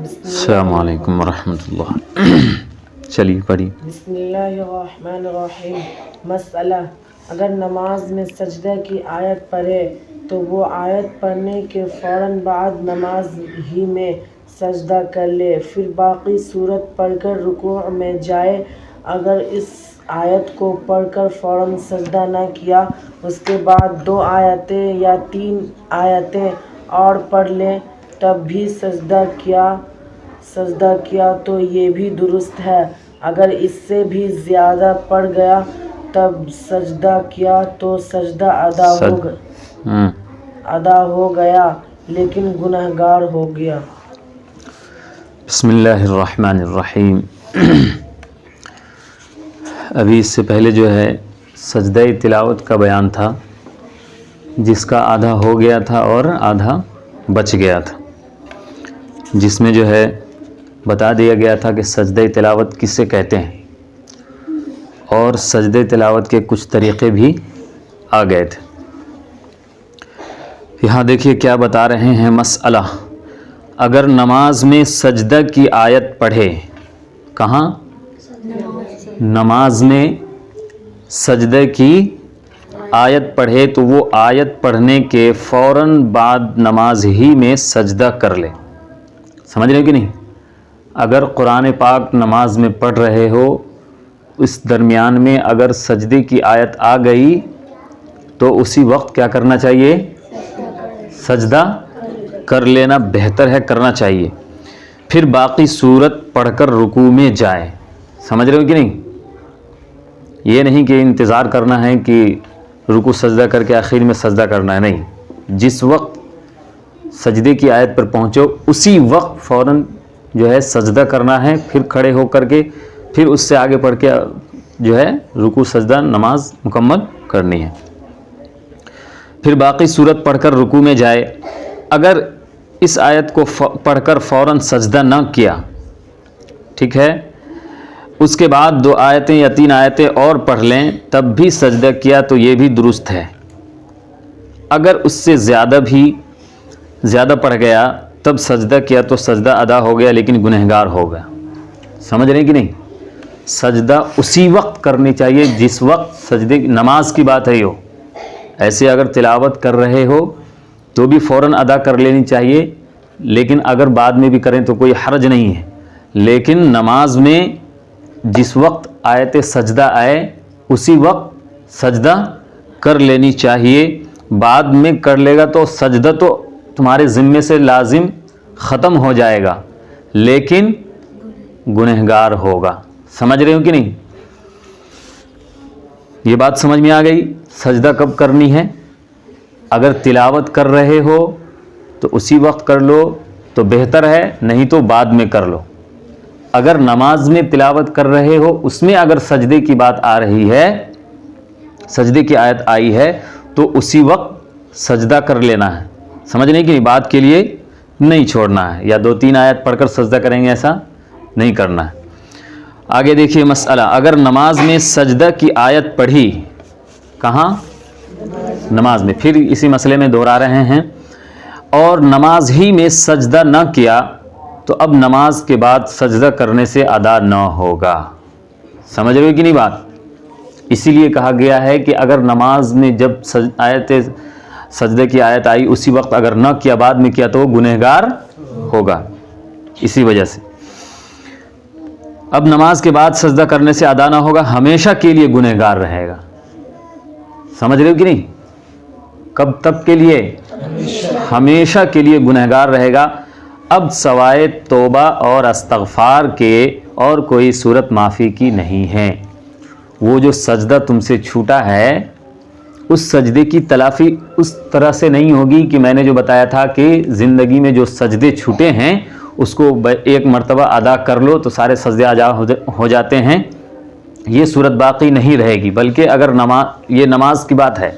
अस्सलाम वालेकुम वरहमतुल्लाह। चलिए पढ़िए। बिस्मिल्लाहिर्रहमानिर्रहीम। मसला, अगर नमाज में सजदा की आयत पढ़े तो वो आयत पढ़ने के फ़ौरन बाद नमाज ही में सजदा कर ले, फिर बाकी सूरत पढ़कर रुकू में जाए। अगर इस आयत को पढ़कर फ़ौरन सजदा न किया, उसके बाद 2 आयतें या 3 आयतें और पढ़ लें, तब भी सजदा किया तो ये भी दुरुस्त है। अगर इससे भी ज़्यादा पड़ गया तब सजदा किया तो सजदा अदा हो गया, लेकिन गुनहगार हो गया। बिस्मिल्लाहिर्रहमानिर्रहीम। अभी इससे पहले जो है सजदा तिलावत का बयान था, जिसका आधा हो गया था और आधा बच गया था, जिसमें जो है बता दिया गया था कि सजदा तिलावत किसे कहते हैं और सजदा तिलावत के कुछ तरीक़े भी आ गए थे। यहाँ देखिए क्या बता रहे हैं मसला, अगर नमाज में सजदा की आयत पढ़े, कहाँ? नमाज में सजदे की आयत पढ़े तो वो आयत पढ़ने के फ़ौरन बाद नमाज ही में सजदा कर ले। समझ रहे हो कि नहीं? अगर कुरान पाक नमाज में पढ़ रहे हो, इस दरमियान में अगर सजदे की आयत आ गई तो उसी वक्त क्या करना चाहिए? सजदा कर लेना बेहतर है, करना चाहिए। फिर बाकी सूरत पढ़कर रुकू में जाए। समझ रहे हो कि नहीं? ये नहीं कि इंतज़ार करना है कि रुकू सजदा करके आखिर में सजदा करना है, नहीं। जिस वक्त सजदे की आयत पर पहुँचो उसी वक्त फ़ौरन जो है सजदा करना है, फिर खड़े हो करके फिर उससे आगे पढ़ के जो है रुकू सजदा नमाज मुकम्मल करनी है। फिर बाकी सूरत पढ़कर रुकू में जाए। अगर इस आयत को पढ़कर फ़ौरन सजदा न किया, ठीक है, उसके बाद 2 आयतें या 3 आयतें और पढ़ लें, तब भी सजदा किया तो ये भी दुरुस्त है। अगर उससे ज़्यादा पढ़ गया तब सजदा किया तो सजदा अदा हो गया, लेकिन गुनहगार हो गया। समझ रहे हैं कि नहीं? सजदा उसी वक्त करनी चाहिए जिस वक्त सजदे, नमाज की बात है यो। ऐसे अगर तिलावत कर रहे हो तो भी फ़ौरन अदा कर लेनी चाहिए, लेकिन अगर बाद में भी करें तो कोई हर्ज नहीं है। लेकिन नमाज में जिस वक्त आयत सजदा आए उसी वक्त सजदा कर लेनी चाहिए। बाद में कर लेगा तो सजदा तो तुम्हारे ज़िम्मे से लाजिम ख़त्म हो जाएगा, लेकिन गुनहगार होगा। समझ रहे हो कि नहीं? ये बात समझ में आ गई? सजदा कब करनी है? अगर तिलावत कर रहे हो तो उसी वक्त कर लो तो बेहतर है, नहीं तो बाद में कर लो। अगर नमाज में तिलावत कर रहे हो उसमें अगर सजदे की बात आ रही है, सजदे की आयत आई है, तो उसी वक्त सजदा कर लेना है। समझने की बात के लिए नहीं छोड़ना है, या 2-3 आयत पढ़कर सजदा करेंगे ऐसा नहीं करना है। आगे देखिए मसला, अगर नमाज में सजदा की आयत पढ़ी, कहाँ? नमाज में। फिर इसी मसले में दोहरा रहे हैं, और नमाज ही में सजदा न किया तो अब नमाज के बाद सजदा करने से अदा न होगा। समझ रहे हो कि नहीं बात? इसीलिए कहा गया है कि अगर नमाज में जब सजदे की आयत आई उसी वक्त अगर न किया, बाद में किया, तो वो गुनहगार होगा। इसी वजह से अब नमाज के बाद सजदा करने से अदा न होगा, हमेशा के लिए गुनहगार रहेगा। समझ रहे हो कि नहीं? कब तक के लिए? हमेशा के लिए गुनहगार रहेगा। अब सवाए तौबा और इस्तग़फ़ार के और कोई सूरत माफ़ी की नहीं है। वो जो सजदा तुमसे छूटा है, उस सजदे की तलाफ़ी उस तरह से नहीं होगी कि मैंने जो बताया था कि ज़िंदगी में जो सजदे छूटे हैं उसको एक मर्तबा अदा कर लो तो सारे सजदे अदा हो जाते हैं। ये सूरत बाकी नहीं रहेगी। बल्कि अगर ये नमाज की बात है,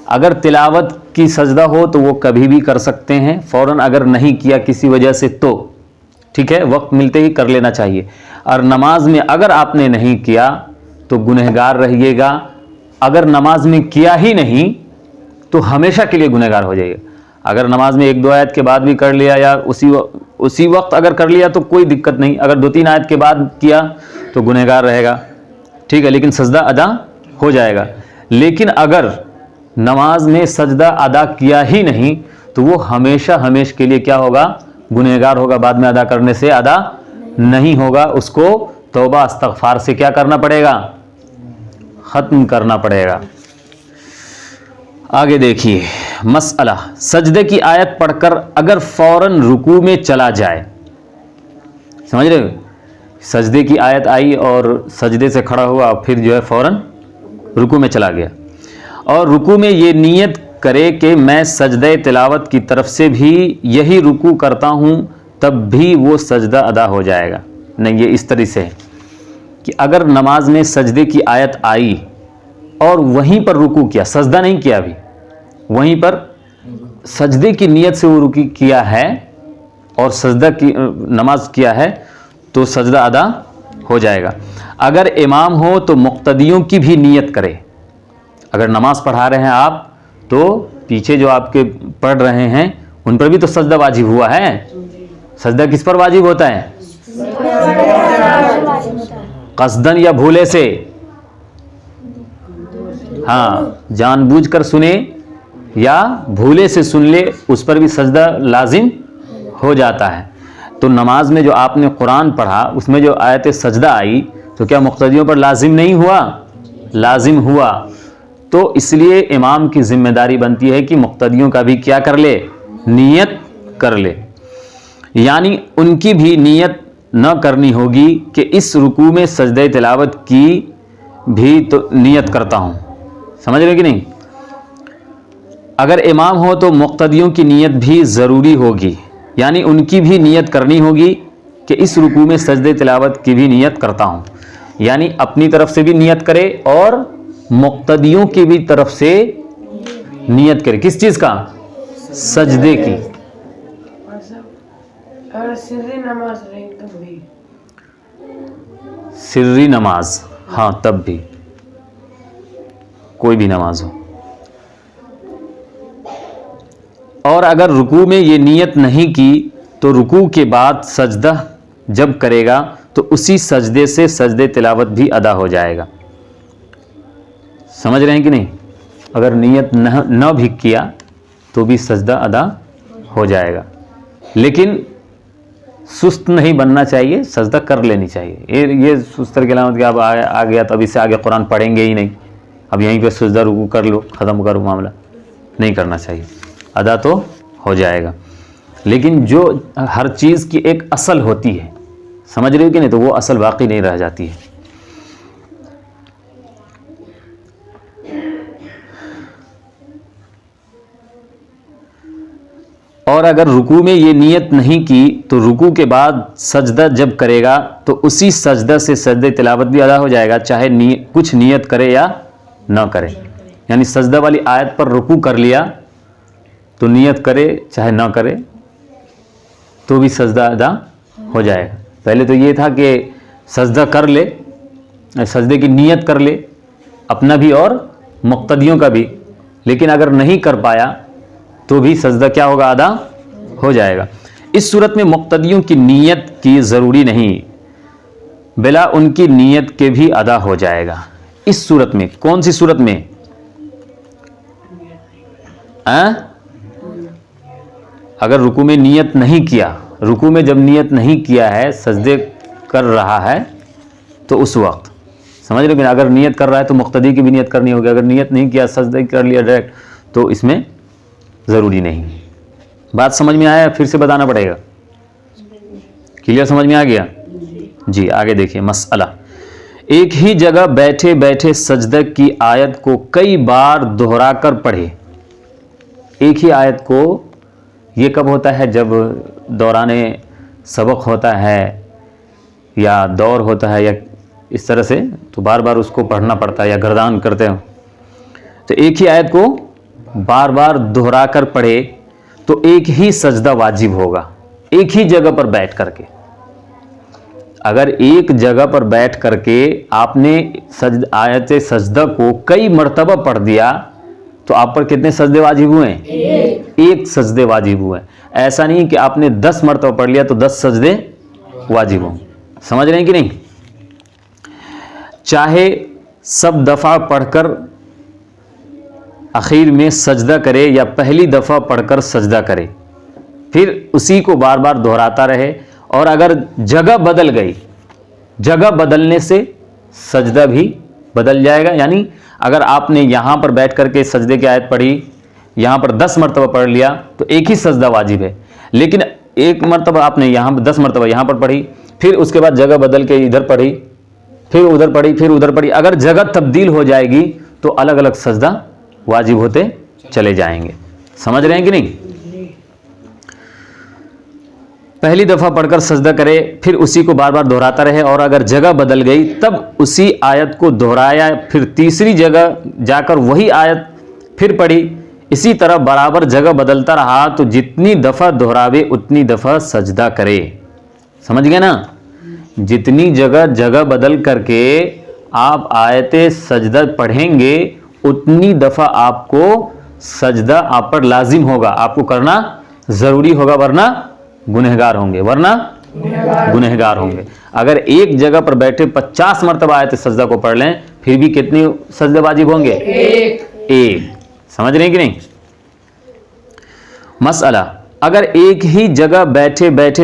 अगर तिलावत की सजदा हो तो वो कभी भी कर सकते हैं, फ़ौरन अगर नहीं किया किसी वजह से तो ठीक है, वक्त मिलते ही कर लेना चाहिए। और नमाज में अगर आपने नहीं किया तो गुनहगार रहिएगा। अगर नमाज में किया ही नहीं तो हमेशा के लिए गुनहगार हो जाइएगा। अगर नमाज में 1-2 आयत के बाद भी कर लिया या उसी वक्त अगर कर लिया तो कोई दिक्कत नहीं, अगर 2-3 आयत के बाद किया तो गुनहगार रहेगा, ठीक है, लेकिन सजदा अदा हो जाएगा। लेकिन अगर नमाज में सजदा अदा किया ही नहीं तो वो हमेशा हमेशा के लिए क्या होगा, गुनहगार होगा, बाद में अदा करने से अदा नहीं होगा, उसको तौबा इस्तगफार से क्या करना पड़ेगा, ख़त्म करना पड़ेगा। आगे देखिए मसला, सजदे की आयत पढ़कर अगर फौरन रुकू में चला जाए, समझ रहे हो, सजदे की आयत आई और सजदे से खड़ा हुआ, फिर जो है फौरन रुकू में चला गया, और रुकू में ये नियत करे कि मैं सजदे तिलावत की तरफ से भी यही रुकू करता हूँ, तब भी वो सजदा अदा हो जाएगा। नहीं, ये इस तरह से है कि अगर नमाज में सजदे की आयत आई और वहीं पर रुकू किया, सजदा नहीं किया, अभी वहीं पर सजदे की नियत से वो रुकू किया है और सजदा की नमाज किया है, तो सजदा अदा हो जाएगा। अगर इमाम हो तो मुक्तदियों की भी नियत करे। अगर नमाज पढ़ा रहे हैं आप तो पीछे जो आपके पढ़ रहे हैं उन पर भी तो सजदा वाजिब हुआ है। सजदा किस पर वाजिब होता है, कसदन या भूले से, हाँ, जानबूझकर सुने या भूले से सुन ले, उस पर भी सजदा लाजिम हो जाता है। तो नमाज में जो आपने कुरान पढ़ा उसमें जो आयत सजदा आई तो क्या मुक्तदियों पर लाजिम नहीं हुआ, लाजिम हुआ। तो इसलिए इमाम की जिम्मेदारी बनती है कि मुक्तदियों का भी क्या कर ले, नियत कर ले, यानी उनकी भी नियत न करनी होगी कि इस रुकू में सजदे तिलावत की भी तो नियत करता हूँ, समझ रहे कि नहीं। अगर इमाम हो तो मुक्तदियों की नियत भी ज़रूरी होगी, यानी उनकी भी नियत करनी होगी कि इस रुकू में सजदे तिलावत की भी नियत करता हूँ, यानी अपनी तरफ से भी नियत करे और मुक्तदियों की भी तरफ से नियत करे। किस चीज़ का, सजदे की। अगर सिर्री नमाज रही तब भी, सिर्री नमाज, हाँ, तब भी, कोई भी नमाज हो। और अगर रुकू में ये नियत नहीं की तो रुकू के बाद सजदा जब करेगा तो उसी सजदे से सजदे तिलावत भी अदा हो जाएगा। समझ रहे हैं कि नहीं। अगर नियत न भी किया तो भी सजदा अदा हो जाएगा, लेकिन सुस्त नहीं बनना चाहिए, सजदा कर लेनी चाहिए। ये सुस्तर की अलामत कि अब आ गया तो अब इससे आगे कुरान पढ़ेंगे ही नहीं, अब यहीं पे सजदा रुकू कर लो, ख़त्म करो मामला, नहीं करना चाहिए, अदा तो हो जाएगा। लेकिन जो हर चीज़ की एक असल होती है, समझ रहे हो कि नहीं, तो वो असल बाकी नहीं रह जाती है। और अगर रुकू में ये नियत नहीं की तो रुकू के बाद सजदा जब करेगा तो उसी सजदा से सजदे तिलावत भी अदा हो जाएगा, चाहे कुछ नियत करे या ना करे। यानी सजदा वाली आयत पर रुकू कर लिया तो नियत करे चाहे ना करे तो भी सजदा अदा हो जाएगा। पहले तो ये था कि सजदा कर ले, सजदे की नियत कर ले अपना भी और मुक्तदियों का भी, लेकिन अगर नहीं कर पाया तो भी सजदा क्या होगा, अदा हो जाएगा। इस सूरत में मुक्तदियों की नियत की ज़रूरी नहीं, बिला उनकी नियत के भी अदा हो जाएगा। इस सूरत में, कौन सी सूरत में, अगर रुकू में नियत नहीं किया, रुकू में जब नियत नहीं किया है, सजदे कर रहा है तो उस वक्त समझ रहे हो। अगर नियत कर रहा है तो मुक्तदी की भी नियत करनी होगी, अगर नियत नहीं किया सजदे कर लिया डायरेक्ट तो इसमें ज़रूरी नहीं। बात समझ में आया, फिर से बताना पड़ेगा, क्लियर समझ में आ गया जी। आगे देखिए मसला, एक ही जगह बैठे बैठे सजदे की आयत को कई बार दोहरा कर पढ़े। एक ही आयत को, ये कब होता है, जब दौराने सबक होता है या दौर होता है या इस तरह से, तो बार बार उसको पढ़ना पड़ता है या गर्दान करते हो। तो एक ही आयत को बार बार दोहरा कर पढ़े तो एक ही सजदा वाजिब होगा, एक ही जगह पर बैठ करके। अगर एक जगह पर बैठ करके आपने आयत सजदा को कई मर्तबा पढ़ दिया तो आप पर कितने सजदे वाजिब हुए हैं? एक सजदे वाजिब हुए हैं। ऐसा नहीं कि आपने 10 मरतबा पढ़ लिया तो 10 सजदे वाजिब हों। समझ रहे हैं कि नहीं? चाहे सब दफ़ा पढ़कर आखिर में सजदा करे या पहली दफ़ा पढ़कर सजदा करे, फिर उसी को बार बार दोहराता रहे। और अगर जगह बदल गई, जगह बदलने से सजदा भी बदल जाएगा। यानी अगर आपने यहाँ पर बैठ करके सजदे की आयत पढ़ी, यहाँ पर 10 मरतबा पढ़ लिया तो एक ही सजदा वाजिब है। लेकिन एक मरतबा आपने यहाँ 10 मरतबा यहाँ पर पढ़ी, फिर उसके बाद जगह बदल के इधर पढ़ी, फिर उधर पढ़ी, फिर उधर पढ़ी, अगर जगह तब्दील हो जाएगी तो अलग अलग सजदा वाजिब होते चले जाएंगे। समझ रहे हैं कि नहीं? पहली दफ़ा पढ़कर सजदा करे, फिर उसी को बार बार दोहराता रहे। और अगर जगह बदल गई तब उसी आयत को दोहराया, फिर तीसरी जगह जाकर वही आयत फिर पढ़ी। इसी तरह बराबर जगह बदलता रहा तो जितनी दफ़ा दोहरावे उतनी दफ़ा सजदा करे। समझ गए ना? जितनी जगह बदल करके आप आयते सजदा पढ़ेंगे उतनी दफ़ा आपको सजदा आप पर लाजिम होगा, आपको करना ज़रूरी होगा, वरना गुनहगार होंगे, गुनहगार होंगे। अगर एक जगह पर बैठे 50 मरतबा आयत सजदा को पढ़ लें फिर भी कितने सजदे वाजिब होंगे? एक। समझ रहे हैं कि नहीं? मसला, अगर एक ही जगह बैठे बैठे